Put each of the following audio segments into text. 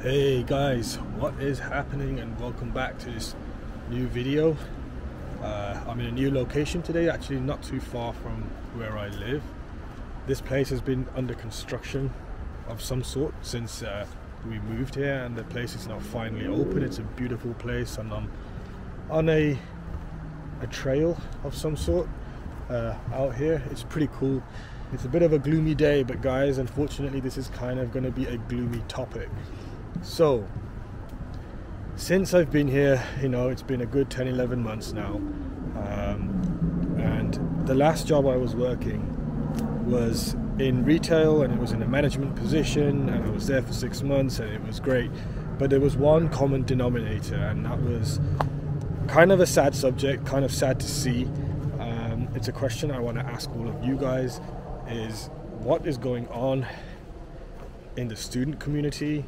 Hey guys, what is happening, and welcome back to this new video. I'm in a new location today, actually not too far from where I live. This place has been under construction of some sort since we moved here, and the place is now finally open. It's a beautiful place, and I'm on a trail of some sort out here. It's pretty cool. It's a bit of a gloomy day, but guys, unfortunately this is kind of going to be a gloomy topic. So, since I've been here, it's been a good 10-11 months now, and the last job I was working was in retail, and it was in a management position, and I was there for 6 months, and it was great. But there was one common denominator, and that was kind of a sad subject, kind of sad to see. It's a question I want to ask all of you guys, is what is going on in the student community,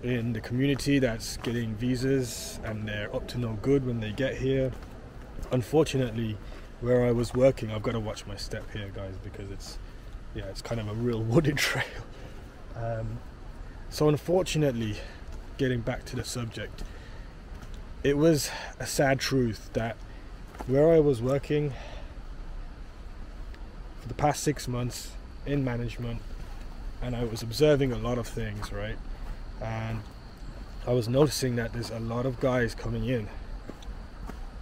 in the community that's getting visas and they're up to no good when they get here. Unfortunately, where I was working, I've got to watch my step here, guys, because it's kind of a real wooded trail. So unfortunately, getting back to the subject, it was a sad truth that where I was working for the past 6 months in management, and I was observing a lot of things, right? And I was noticing that there's a lot of guys coming in.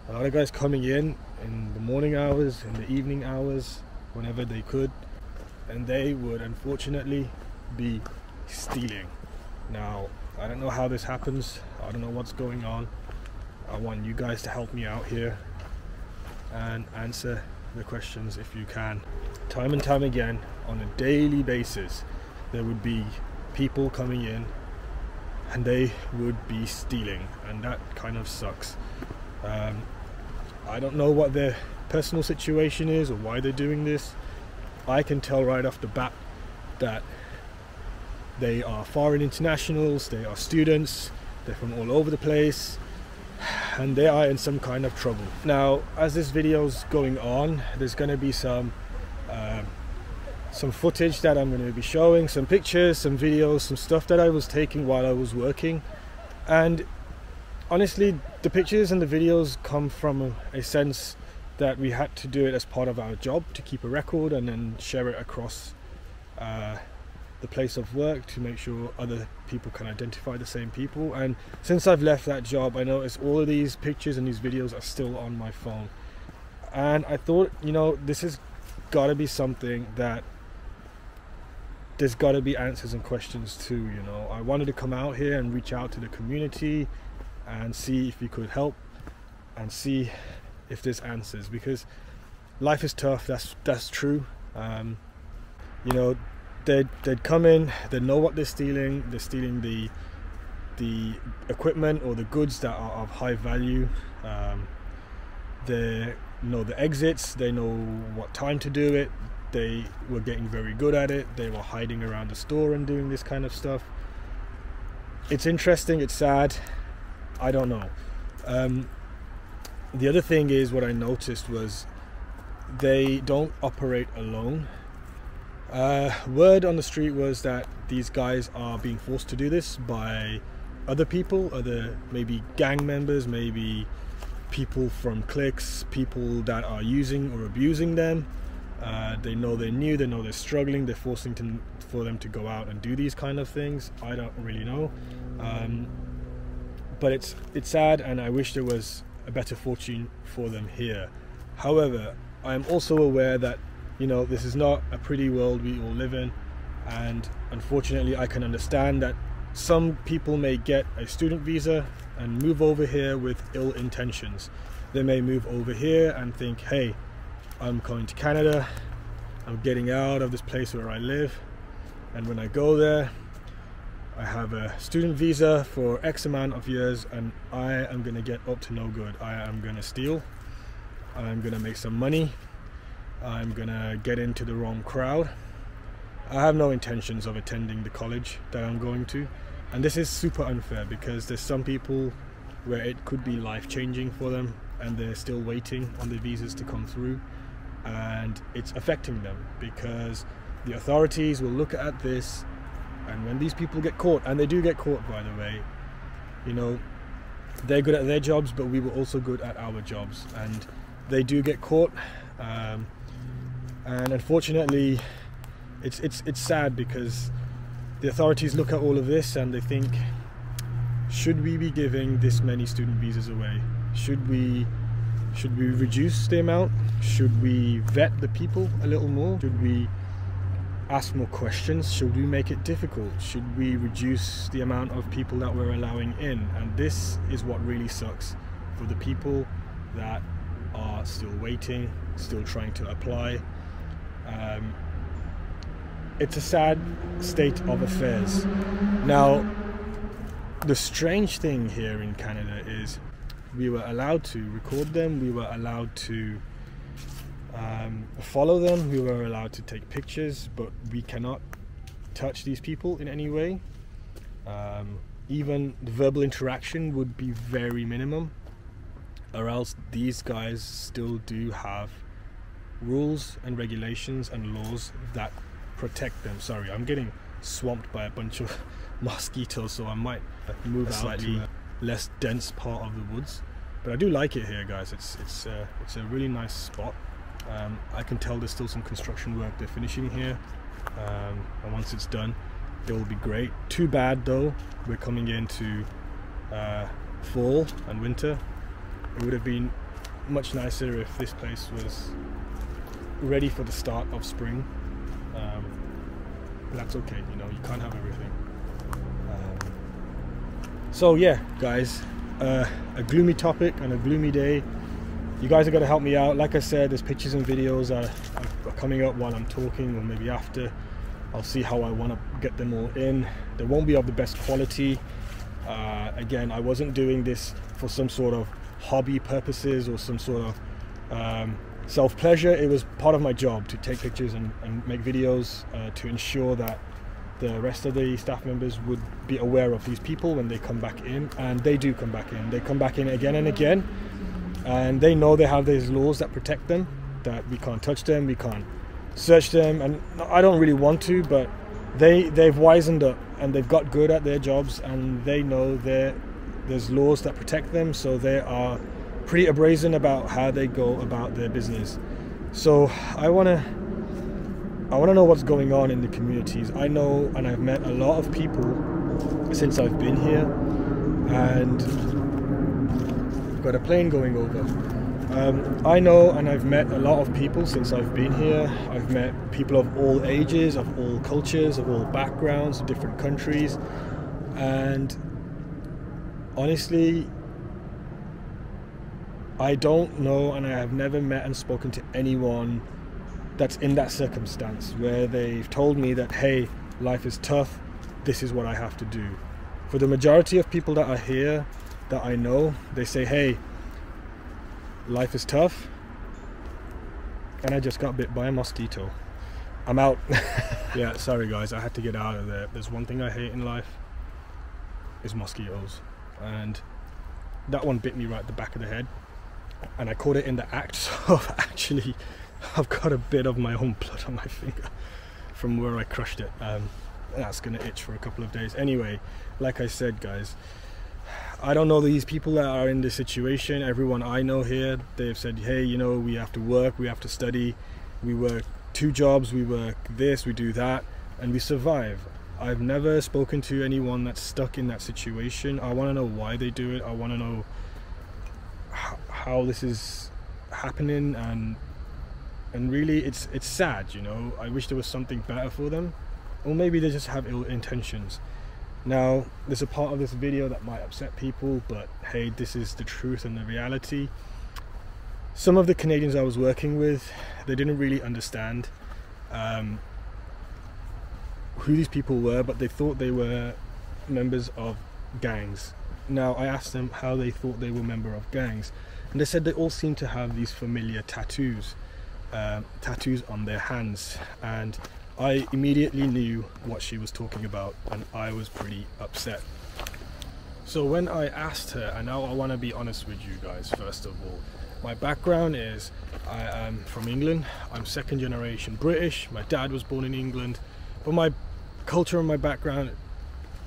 A lot of guys coming in the morning hours, in the evening hours, whenever they could. And they would unfortunately be stealing. Now, I don't know how this happens. I don't know what's going on. I want you guys to help me out here and answer the questions if you can. Time and time again, on a daily basis, there would be people coming in and they would be stealing, and that kind of sucks. I don't know what their personal situation is or why they're doing this. I can tell right off the bat that they are foreign internationals, they are students, they're from all over the place, and they are in some kind of trouble. Now, as this video's going on, there's going to be some footage that I'm going to be showing, some pictures, some videos, some stuff that I was taking while I was working. And honestly, the pictures and the videos come from a sense that we had to do it as part of our job, to keep a record and then share it across the place of work to make sure other people can identify the same people. And since I've left that job, I noticed all of these pictures and these videos are still on my phone. And I thought, this has got to be something that there's got to be answers and questions too. I wanted to come out here and reach out to the community and see if we could help and see if there's answers, because life is tough. That's true. They'd come in, they know what they're stealing. They're stealing the equipment or the goods that are of high value. They know the exits, they know what time to do it. They were getting very good at it. They were hiding around the store and doing this kind of stuff. It's interesting, it's sad, I don't know. The other thing is, what I noticed was they don't operate alone. Word on the street was that these guys are being forced to do this by other people, other maybe gang members, maybe people from cliques, people that are using or abusing them. They know they're new, they know they're struggling, they're forcing for them to go out and do these kind of things. I don't really know, but it's sad, and I wish there was a better fortune for them here. However, I am also aware that this is not a pretty world we all live in, and unfortunately I can understand that some people may get a student visa and move over here with ill intentions. They may move over here and think, hey, I'm going to Canada, I'm getting out of this place where I live, and when I go there I have a student visa for X amount of years, and I am going to get up to no good. I am going to steal, I'm going to make some money, I'm going to get into the wrong crowd. I have no intentions of attending the college that I'm going to, and this is super unfair because there's some people where it could be life-changing for them and they're still waiting on the visas to come through, and it's affecting them because the authorities will look at this And when these people get caught, and they do get caught, by the way, you know, they're good at their jobs, but we were also good at our jobs, and they do get caught. And unfortunately, it's sad, because the authorities look at all of this and they think, should we be giving this many student visas away? Should we reduce the amount? Should we vet the people a little more? Should we ask more questions? Should we make it difficult? Should we reduce the amount of people that we're allowing in? And this is what really sucks for the people that are still waiting, still trying to apply. It's a sad state of affairs. Now, the strange thing here in Canada is we were allowed to record them, we were allowed to follow them, we were allowed to take pictures, but we cannot touch these people in any way. Even the verbal interaction would be very minimum, or else these guys still do have rules and regulations and laws that protect them. Sorry, I'm getting swamped by a bunch of mosquitoes, so I might move out slightly less dense part of the woods. But I do like it here, guys. It's a really nice spot. I can tell there's still some construction work they're finishing here, and once it's done, it will be great. Too bad though, we're coming into fall and winter. It would have been much nicer if this place was ready for the start of spring. But that's okay, you know, you can't have everything. So yeah, guys, a gloomy topic and a gloomy day. You guys are going to help me out. Like I said, there's pictures and videos are coming up while I'm talking, or maybe after. I'll see how I want to get them all in. They won't be of the best quality. Again, I wasn't doing this for some sort of hobby purposes or some sort of self-pleasure. It was part of my job to take pictures and make videos to ensure that the rest of the staff members would be aware of these people when they come back in. And they do come back in. They come back in again and again, and they know they have these laws that protect them, that we can't touch them, we can't search them, and I don't really want to, but they've wisened up and they've got good at their jobs, and they know there's laws that protect them, so they are pretty brazen about how they go about their business. So I want to know what's going on in the communities. I know, and I've met a lot of people since I've been here, and I've got a plane going over. I know, and I've met a lot of people since I've been here. I've met people of all ages, of all cultures, of all backgrounds, of different countries, and honestly, I don't know, and I have never met and spoken to anyone that's in that circumstance where they've told me that, hey, life is tough, this is what I have to do. For the majority of people that are here that I know, they say, hey, life is tough and I just got bit by a mosquito. I'm out. Yeah, sorry guys, I had to get out of there. There's one thing I hate in life, is mosquitoes, and that one bit me right at the back of the head, and I caught it in the act, so actually I've got a bit of my own blood on my finger from where I crushed it. That's gonna itch for a couple of days. Anyway, like I said, guys, I don't know these people that are in this situation. Everyone I know here, they've said, hey, you know, we have to work, we have to study, we work 2 jobs, we work this, we do that, and we survive. I've never spoken to anyone that's stuck in that situation. I want to know why they do it. I want to know how this is happening, and really it's sad, you know. I wish there was something better for them, or maybe they just have ill intentions. Now, there's a part of this video that might upset people, but hey, this is the truth and the reality. Some of the Canadians I was working with, they didn't really understand who these people were, but they thought they were members of gangs. Now, I asked them how they thought they were members of gangs, and they said they all seemed to have these familiar tattoos on their hands, and I immediately knew what she was talking about, and I was pretty upset. So when I asked her, and now I want to be honest with you guys, first of all, my background is, I am from England. I'm 2nd generation British. My dad was born in England, but my culture and my background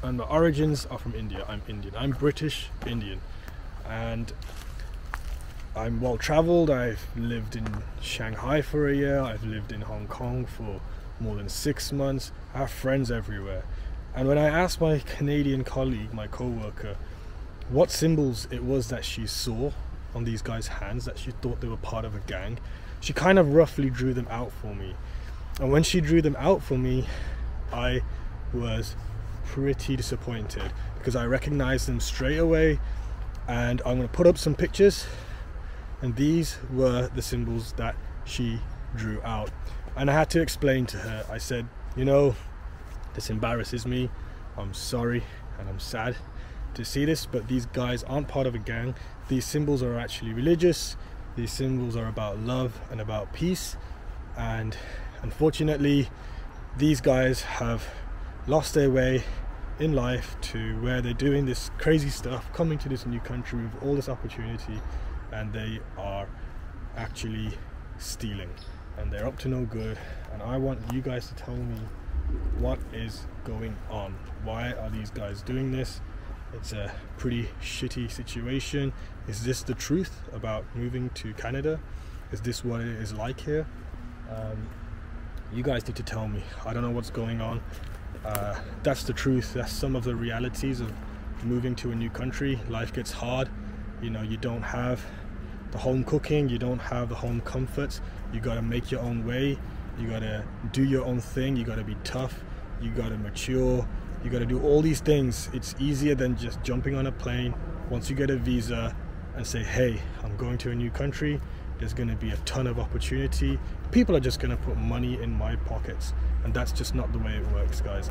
and my origins are from India. I'm Indian. I'm British Indian, and I'm well traveled. I've lived in Shanghai for a year. I've lived in Hong Kong for more than 6 months. I have friends everywhere. And when I asked my Canadian colleague, my co-worker, what symbols it was that she saw on these guys' hands, that she thought they were part of a gang, she kind of roughly drew them out for me. And when she drew them out for me, I was pretty disappointed, because I recognized them straight away. And I'm going to put up some pictures, and these were the symbols that she drew out. And I had to explain to her. I said, you know, this embarrasses me. I'm sorry and I'm sad to see this, but these guys aren't part of a gang. These symbols are actually religious. These symbols are about love and about peace. And unfortunately, these guys have lost their way in life to where they're doing this crazy stuff, coming to this new country with all this opportunity, and they are actually stealing, and they're up to no good. And I want you guys to tell me what is going on. Why are these guys doing this? It's a pretty shitty situation. Is this the truth about moving to Canada? Is this what it is like here? You guys need to tell me. I don't know what's going on. That's the truth. That's some of the realities of moving to a new country. Life gets hard. You know, you don't have the home cooking, you don't have the home comforts. You got to make your own way. You got to do your own thing. You got to be tough. You got to mature. You got to do all these things. It's easier than just jumping on a plane once you get a visa and say, hey, I'm going to a new country. There's going to be a ton of opportunity. People are just going to put money in my pockets, and that's just not the way it works, guys.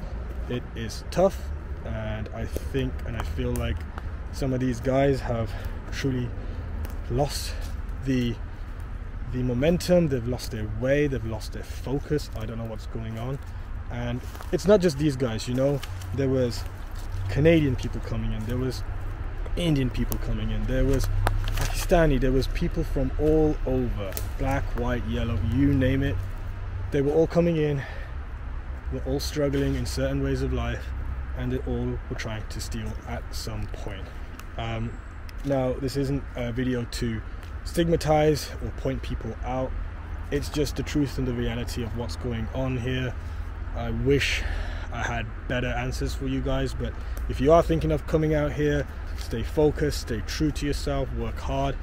It is tough, and I think and I feel like some of these guys have truly lost the momentum. They've lost their way, they've lost their focus. I don't know what's going on. And it's not just these guys, you know. There was Canadian people coming in, there was Indian people coming in, there was Pakistani, there was people from all over, black, white, yellow, you name it. They were all coming in. We're all struggling in certain ways of life, and they all were trying to steal at some point. Now, this isn't a video to stigmatize or point people out. It's just the truth and the reality of what's going on here. I wish I had better answers for you guys, but if you are thinking of coming out here, stay focused, stay true to yourself, work hard.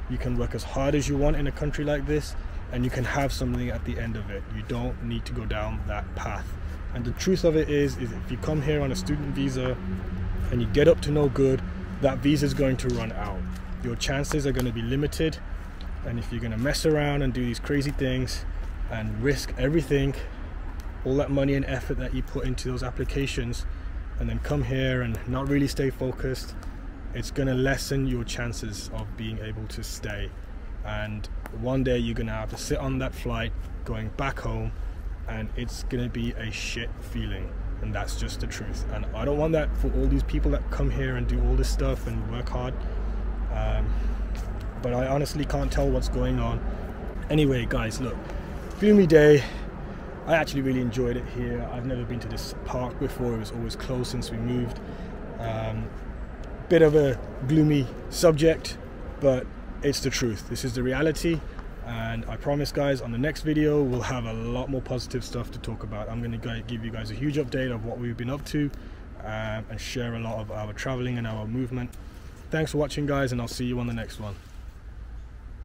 You can work as hard as you want in a country like this, and you can have something at the end of it. You don't need to go down that path. And the truth of it is if you come here on a student visa and you get up to no good, that visa is going to run out. Your chances are going to be limited, and if you're going to mess around and do these crazy things and risk everything, all that money and effort that you put into those applications, and then come here and not really stay focused, it's going to lessen your chances of being able to stay. And one day you're going to have to sit on that flight going back home, and it's going to be a shit feeling. And that's just the truth. And I don't want that for all these people that come here and do all this stuff and work hard. But I honestly can't tell what's going on. Anyway, guys, look, gloomy day. I actually really enjoyed it here. I've never been to this park before. It was always closed since we moved. Bit of a gloomy subject, but it's the truth. This is the reality. And I promise, guys, on the next video we'll have a lot more positive stuff to talk about. I'm going to give you guys a huge update of what we've been up to, and share a lot of our traveling and our movement. Thanks for watching, guys, and I'll see you on the next one.